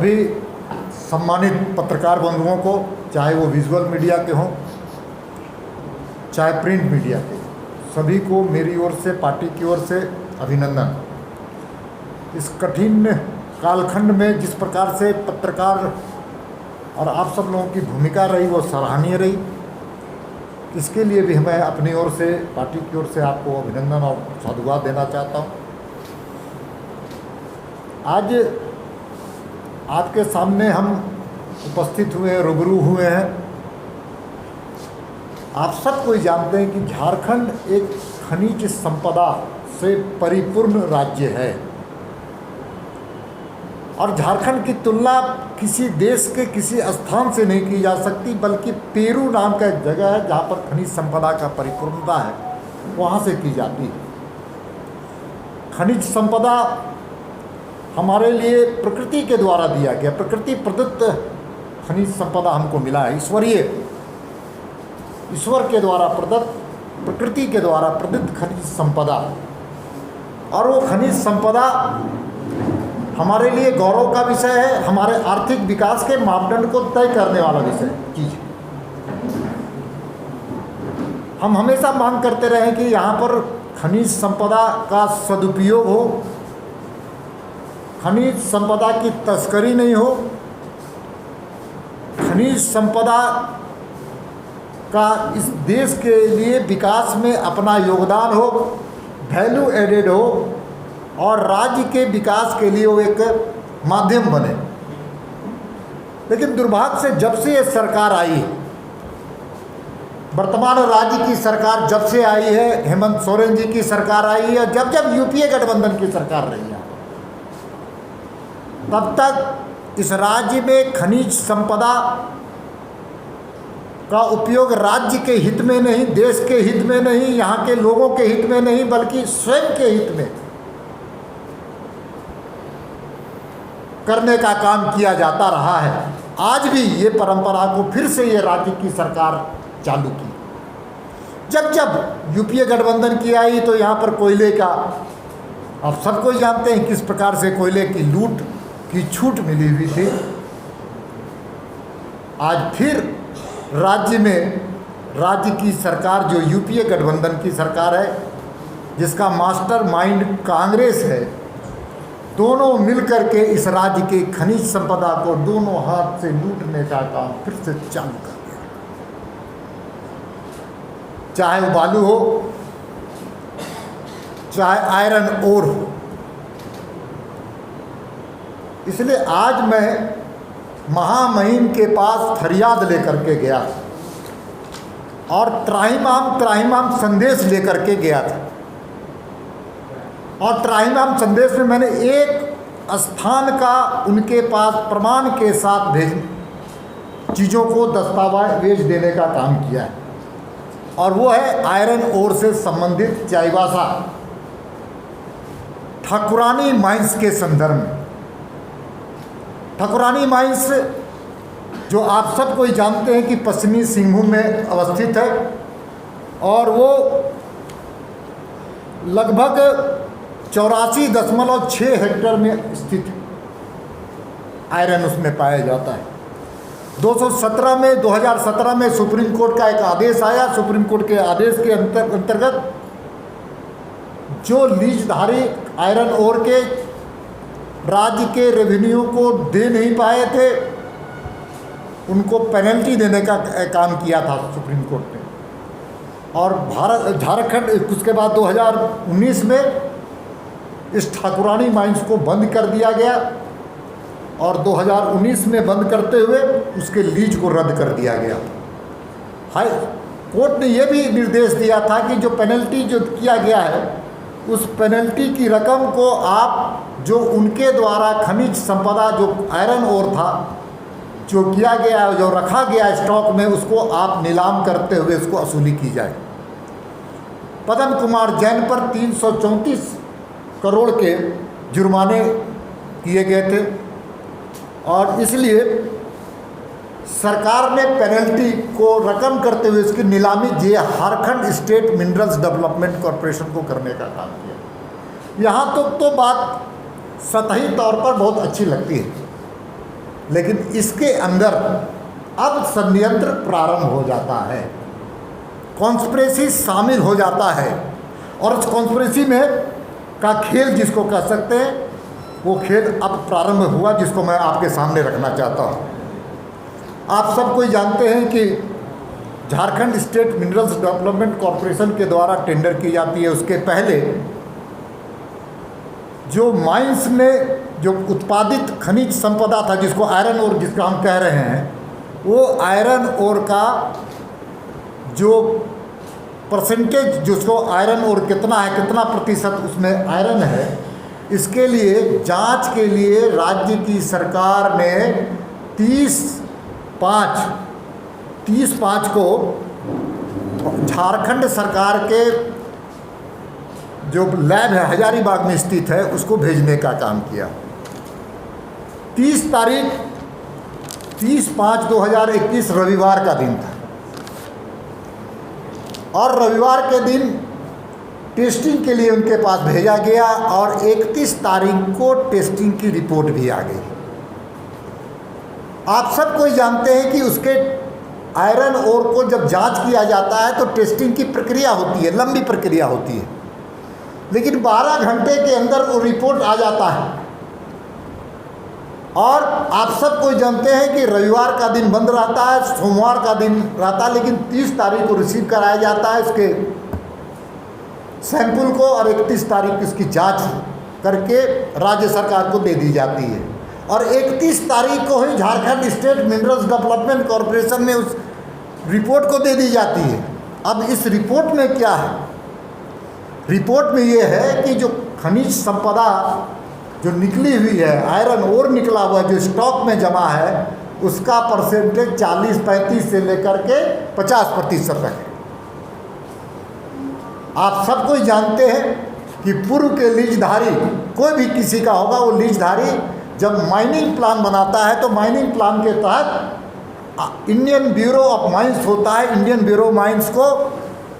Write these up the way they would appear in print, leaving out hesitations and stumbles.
सभी सम्मानित पत्रकार बंधुओं को, चाहे वो विजुअल मीडिया के हों चाहे प्रिंट मीडिया के, सभी को मेरी ओर से, पार्टी की ओर से अभिनंदन। इस कठिन कालखंड में जिस प्रकार से पत्रकार और आप सब लोगों की भूमिका रही वो सराहनीय रही, इसके लिए भी मैं अपनी ओर से, पार्टी की ओर से आपको अभिनंदन और साधुवाद देना चाहता हूँ। आज आपके सामने हम उपस्थित हुए हैं, रूबरू हुए हैं। आप सब कोई जानते हैं कि झारखंड एक खनिज संपदा से परिपूर्ण राज्य है और झारखंड की तुलना किसी देश के किसी स्थान से नहीं की जा सकती, बल्कि पेरू नाम का एक जगह है जहाँ पर खनिज संपदा का परिपूर्णता है, वहाँ से की जाती है। खनिज संपदा हमारे लिए प्रकृति के द्वारा दिया गया, प्रकृति प्रदत्त खनिज संपदा हमको मिला है, ईश्वर के द्वारा प्रदत्त, प्रकृति के द्वारा प्रदत्त खनिज संपदा। और वो खनिज संपदा हमारे लिए गौरव का विषय है, हमारे आर्थिक विकास के मापदंड को तय करने वाला विषय चीज़ है। हम हमेशा मांग करते रहे कि यहाँ पर खनिज संपदा का सदुपयोग हो, खनिज संपदा की तस्करी नहीं हो, खनिज संपदा का इस देश के लिए विकास में अपना योगदान हो, वैल्यू एडेड हो और राज्य के विकास के लिए वो एक माध्यम बने। लेकिन दुर्भाग्य से जब से ये सरकार आई, वर्तमान राज्य की सरकार जब से आई है, हेमंत सोरेन जी की सरकार आई है, जब जब यूपीए गठबंधन की सरकार रही है, तब तक इस राज्य में खनिज संपदा का उपयोग राज्य के हित में नहीं, देश के हित में नहीं, यहाँ के लोगों के हित में नहीं, बल्कि स्वयं के हित में करने का काम किया जाता रहा है। आज भी ये परंपरा को फिर से ये राज्य की सरकार चालू की। जब जब यूपीए गठबंधन की आई तो यहाँ पर कोयले का, आप सबको जानते हैं किस प्रकार से कोयले की लूट की छूट मिली हुई थी। आज फिर राज्य में, राज्य की सरकार जो यूपीए गठबंधन की सरकार है, जिसका मास्टर माइंड कांग्रेस है, दोनों मिलकर के इस राज्य के खनिज संपदा को दोनों हाथ से लूटने का काम फिर से चालू कर दिया। चाहे वो बालू हो, चाहे आयरन ओर हो। इसलिए आज मैं महामहिम के पास फरियाद लेकर के गया और त्राहिमाम संदेश लेकर के गया था। और त्राहिमाम संदेश में मैंने एक स्थान का उनके पास प्रमाण के साथ चीज़ों को दस्तावेज देने का काम किया है, और वो है आयरन ओर से संबंधित चाईबासा ठाकुरानी माइंस के संदर्भ में। ठाकुरानी माइंस जो आप सब कोई जानते हैं कि पश्चिमी सिंहभूम में अवस्थित है और वो लगभग 84.6 हेक्टेयर में स्थित है। आयरन उसमें पाया जाता है। 2017 में सुप्रीम कोर्ट का एक आदेश आया। सुप्रीम कोर्ट के आदेश के अंतर्गत जो लीजधारी आयरन ओर के राज्य के रेवेन्यू को दे नहीं पाए थे, उनको पेनल्टी देने का काम किया था सुप्रीम कोर्ट ने। और झारखंड उसके बाद 2019 में इस ठाकुरानी माइंस को बंद कर दिया गया और 2019 में बंद करते हुए उसके लीज को रद्द कर दिया गया। हाई कोर्ट ने यह भी निर्देश दिया था कि जो पेनल्टी जो किया गया है, उस पेनल्टी की रकम को आप जो उनके द्वारा खनिज संपदा जो आयरन ओर था जो किया गया, जो रखा गया स्टॉक में, उसको आप नीलाम करते हुए उसको वसूली की जाए। पदम कुमार जैन पर 334 करोड़ के जुर्माने किए गए थे और इसलिए सरकार ने पेनल्टी को रकम करते हुए इसकी नीलामी Jharkhand state minerals development corporation को करने का काम किया। यहाँ तो बात सतही तौर पर बहुत अच्छी लगती है, लेकिन इसके अंदर अब षड्यंत्र प्रारंभ हो जाता है, कॉन्स्पिरेसी शामिल हो जाता है, और उस कॉन्स्पिरेसी में का खेल जिसको कह सकते हैं, वो खेल अब प्रारंभ हुआ, जिसको मैं आपके सामने रखना चाहता हूँ। आप सब कोई जानते हैं कि Jharkhand state minerals development corporation के द्वारा टेंडर की जाती है। उसके पहले जो माइंस में जो उत्पादित खनिज संपदा था, जिसको आयरन ओर जिसका हम कह रहे हैं, वो आयरन ओर का जो परसेंटेज, जिसको आयरन ओर कितना है, कितना प्रतिशत उसमें आयरन है, इसके लिए जांच के लिए राज्य की सरकार ने 30/5 को झारखंड सरकार के जो लैब है हजारीबाग में स्थित है, उसको भेजने का काम किया। 30/5/2021 रविवार का दिन था, और रविवार के दिन टेस्टिंग के लिए उनके पास भेजा गया, और 31 तारीख को टेस्टिंग की रिपोर्ट भी आ गई। आप सब कोई जानते हैं कि उसके आयरन ओर को जब जांच किया जाता है तो टेस्टिंग की प्रक्रिया होती है, लंबी प्रक्रिया होती है, लेकिन 12 घंटे के अंदर वो रिपोर्ट आ जाता है। और आप सब कोई जानते हैं कि रविवार का दिन बंद रहता है, सोमवार का दिन रहता है, लेकिन 30 तारीख को रिसीव कराया जाता है इसके सैंपल को, और 31 तारीख इसकी जांच करके राज्य सरकार को दे दी जाती है, और 31 तारीख को ही Jharkhand state minerals development corporation में उस रिपोर्ट को दे दी जाती है। अब इस रिपोर्ट में क्या है? रिपोर्ट में ये है कि जो खनिज संपदा जो निकली हुई है, आयरन ओर निकला हुआ जो स्टॉक में जमा है, उसका परसेंटेज 40-35 से लेकर के 50% तक है। आप सब कोई जानते हैं कि पूर्व के लीजधारी, कोई भी किसी का होगा, वो लीजधारी जब माइनिंग प्लान बनाता है तो माइनिंग प्लान के तहत इंडियन ब्यूरो ऑफ माइंस होता है, इंडियन ब्यूरो माइंस को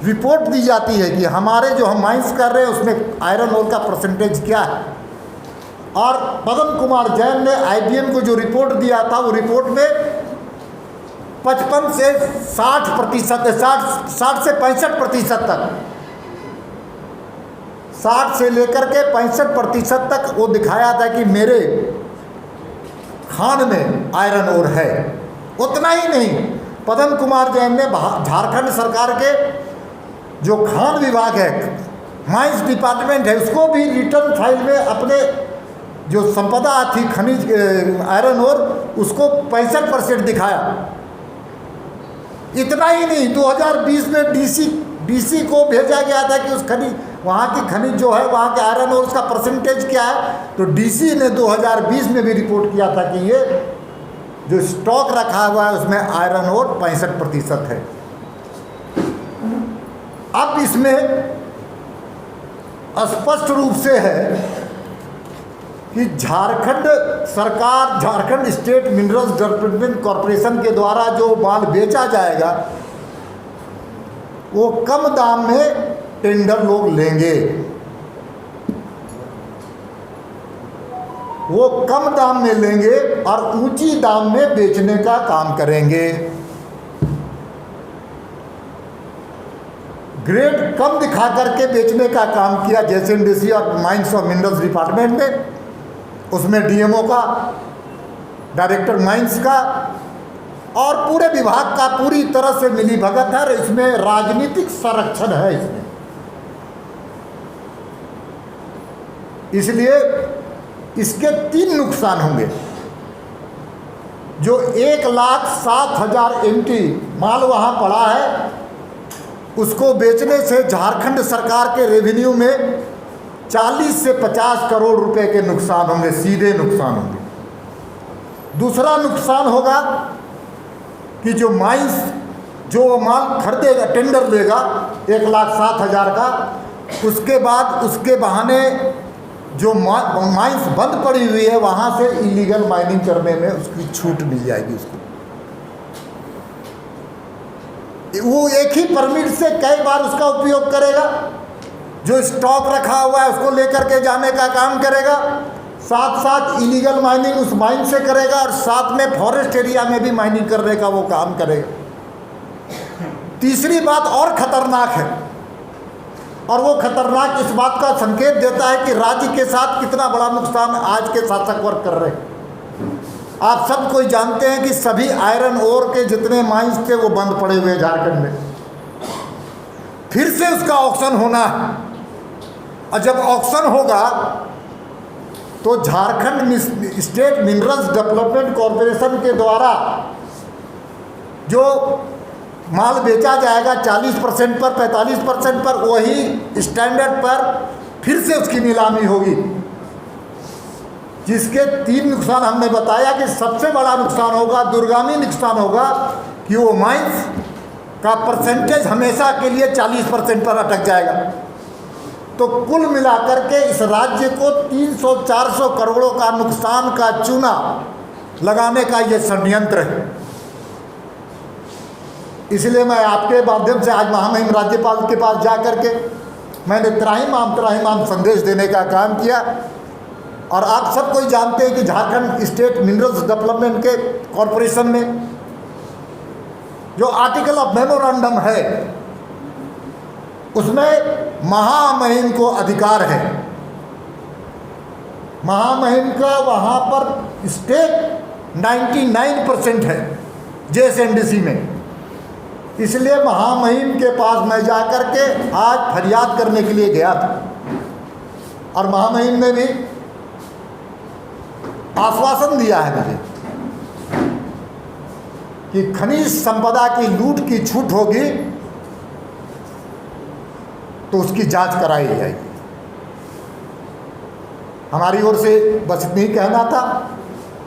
रिपोर्ट दी जाती है कि हमारे जो हम माइंस कर रहे हैं उसमें आयरन ओर का परसेंटेज क्या है। और पदम कुमार जैन ने IBM को जो रिपोर्ट दिया था, वो रिपोर्ट में 55 से 60% 60 से 65% तक, 60 से लेकर के 65% तक वो दिखाया था कि मेरे खान में आयरन ओर है। उतना ही नहीं, पदम कुमार जैन ने झारखंड सरकार के जो खान विभाग है, माइंस डिपार्टमेंट है, उसको भी रिटर्न फाइल में अपने जो संपदा थी खनिज आयरन ओर, उसको 65% दिखाया। इतना ही नहीं, 2020 में DC को भेजा गया था कि उस खनिज, वहाँ की खनिज जो है, वहाँ के आयरन ओर उसका परसेंटेज क्या है, तो DC ने 2020 में भी रिपोर्ट किया था कि ये जो स्टॉक रखा हुआ है उसमें आयरन ओर 65% है। अब इसमें स्पष्ट रूप से है कि झारखंड सरकार, Jharkhand state minerals development corporation के द्वारा जो माल बेचा जाएगा वो कम दाम में टेंडर लोग लेंगे, वो कम दाम में लेंगे और ऊंची दाम में बेचने का काम करेंगे। ग्रेड कम दिखा करके बेचने का काम किया, जैसे इंडस्ट्री और माइंस और मिनरल्स डिपार्टमेंट में, उसमें DMO का, डायरेक्टर माइंस का और पूरे विभाग का पूरी तरह से मिली भगत है। इसमें राजनीतिक संरक्षण है इसमें, इसलिए इसके 3 नुकसान होंगे। जो 1,07,000 MT माल वहाँ पड़ा है, उसको बेचने से झारखंड सरकार के रेवेन्यू में 40 से 50 करोड़ रुपए के नुकसान होंगे, सीधे नुकसान होंगे। दूसरा नुकसान होगा कि जो माइंस जो माल खरीदेगा, टेंडर लेगा 1,07,000 का, उसके बाद उसके बहाने जो माइंस बंद पड़ी हुई है वहाँ से इलीगल माइनिंग करने में उसकी छूट मिल जाएगी उसको। वो एक ही परमिट से कई बार उसका उपयोग करेगा, जो स्टॉक रखा हुआ है उसको लेकर के जाने का काम करेगा, साथ साथ इलीगल माइनिंग उस माइन से करेगा और साथ में फॉरेस्ट एरिया में भी माइनिंग करने का वो काम करेगा। तीसरी बात और खतरनाक है, और वो खतरनाक इस बात का संकेत देता है कि राज्य के साथ कितना बड़ा नुकसान आज के शासक वर्ग कर रहे हैं। आप सब कोई जानते हैं कि सभी आयरन ओर के जितने माइंस थे वो बंद पड़े हुए झारखंड में। फिर से उसका ऑक्शन होना है, और जब ऑक्शन होगा तो Jharkhand state minerals development corporation के द्वारा जो माल बेचा जाएगा 40% पर, 45% पर, वही स्टैंडर्ड पर फिर से उसकी नीलामी होगी, जिसके 3 नुकसान हमने बताया कि सबसे बड़ा नुकसान होगा, दूरगामी नुकसान होगा कि वो माइंस का परसेंटेज हमेशा के लिए 40% पर अटक जाएगा। तो कुल मिलाकर के इस राज्य को 300-400 करोड़ों का नुकसान का चूना लगाने का ये षड्यंत्र है। इसलिए मैं आपके माध्यम से आज महामहिम राज्यपाल के पास जा कर के मैंने त्राहिमाम संदेश देने का काम किया। और आप सब कोई जानते हैं कि झारखंड स्टेट मिनरल्स डेवलपमेंट के कॉरपोरेशन में जो आर्टिकल ऑफ मेमोरेंडम है उसमें महामहिम को अधिकार है। महामहिम का वहाँ पर स्टेक 99% है JSNDC में। इसलिए महामहिम के पास मैं जाकर के आज फरियाद करने के लिए गया था, और महामहिम ने भी आश्वासन दिया है मुझे कि खनिज संपदा की लूट की छूट होगी तो उसकी जांच कराई जाएगी। हमारी ओर से बस इतना ही कहना था।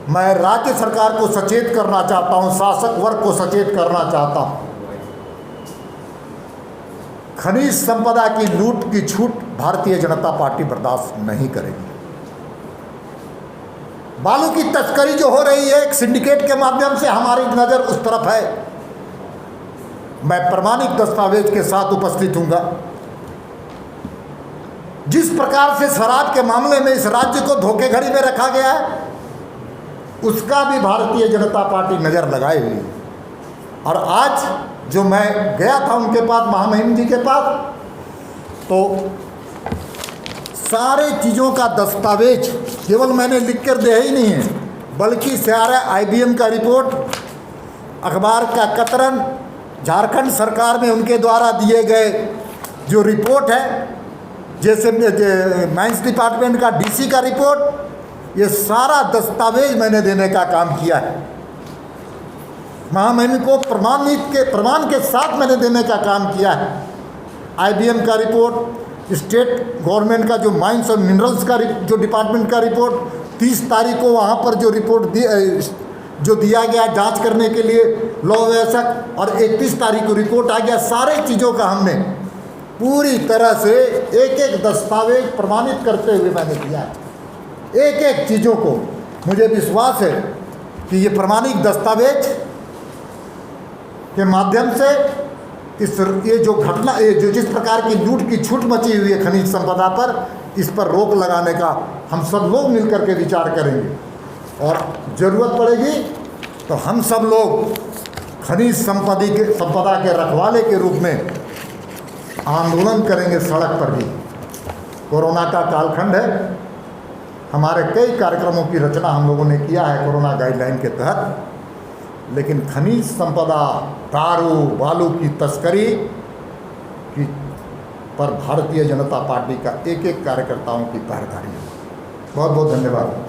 मैं राज्य सरकार को सचेत करना चाहता हूं, शासक वर्ग को सचेत करना चाहता हूं। खनिज संपदा की लूट की छूट भारतीय जनता पार्टी बर्दाश्त नहीं करेगी। बालू की तस्करी जो हो रही है एक सिंडिकेट के माध्यम से, हमारी नज़र उस तरफ है। मैं प्रमाणिक दस्तावेज के साथ उपस्थित हूँगा। जिस प्रकार से शराब के मामले में इस राज्य को धोखेधड़ी में रखा गया है, उसका भी भारतीय जनता पार्टी नज़र लगाए हुई है। और आज जो मैं गया था उनके पास, महामहिम जी के पास, तो सारे चीज़ों का दस्तावेज केवल मैंने लिख कर दिया ही नहीं है, बल्कि सारा IBM का रिपोर्ट, अखबार का कतरन, झारखंड सरकार में उनके द्वारा दिए गए जो रिपोर्ट है, जैसे माइंस डिपार्टमेंट का DC का रिपोर्ट, ये सारा दस्तावेज मैंने देने का काम किया है। महामहिम को प्रमाण के साथ मैंने देने का काम किया है। IBM का रिपोर्ट, स्टेट गवर्नमेंट का जो माइंस और मिनरल्स का जो डिपार्टमेंट का रिपोर्ट, 30 तारीख को वहाँ पर जो रिपोर्ट जो दिया गया जांच करने के लिए लॉ व्यवस्थक, और 31 तारीख को रिपोर्ट आ गया। सारे चीज़ों का हमने पूरी तरह से एक एक दस्तावेज प्रमाणित करते हुए मैंने किया है। एक एक चीज़ों को मुझे विश्वास है कि ये प्रमाणिक दस्तावेज के माध्यम से ये जो घटना, ये जो जिस प्रकार की लूट की छूट मची हुई है खनिज संपदा पर, इस पर रोक लगाने का हम सब लोग मिलकर के विचार करेंगे। और ज़रूरत पड़ेगी तो हम सब लोग खनिज संपदा के रखवाले के रूप में आंदोलन करेंगे सड़क पर भी। कोरोना का कालखंड है, हमारे कई कार्यक्रमों की रचना हम लोगों ने किया है कोरोना गाइडलाइन के तहत, लेकिन खनिज संपदा, दारू, बालू की तस्करी की पर भारतीय जनता पार्टी का एक एक कार्यकर्ताओं की पहरेदारी है। बहुत बहुत धन्यवाद।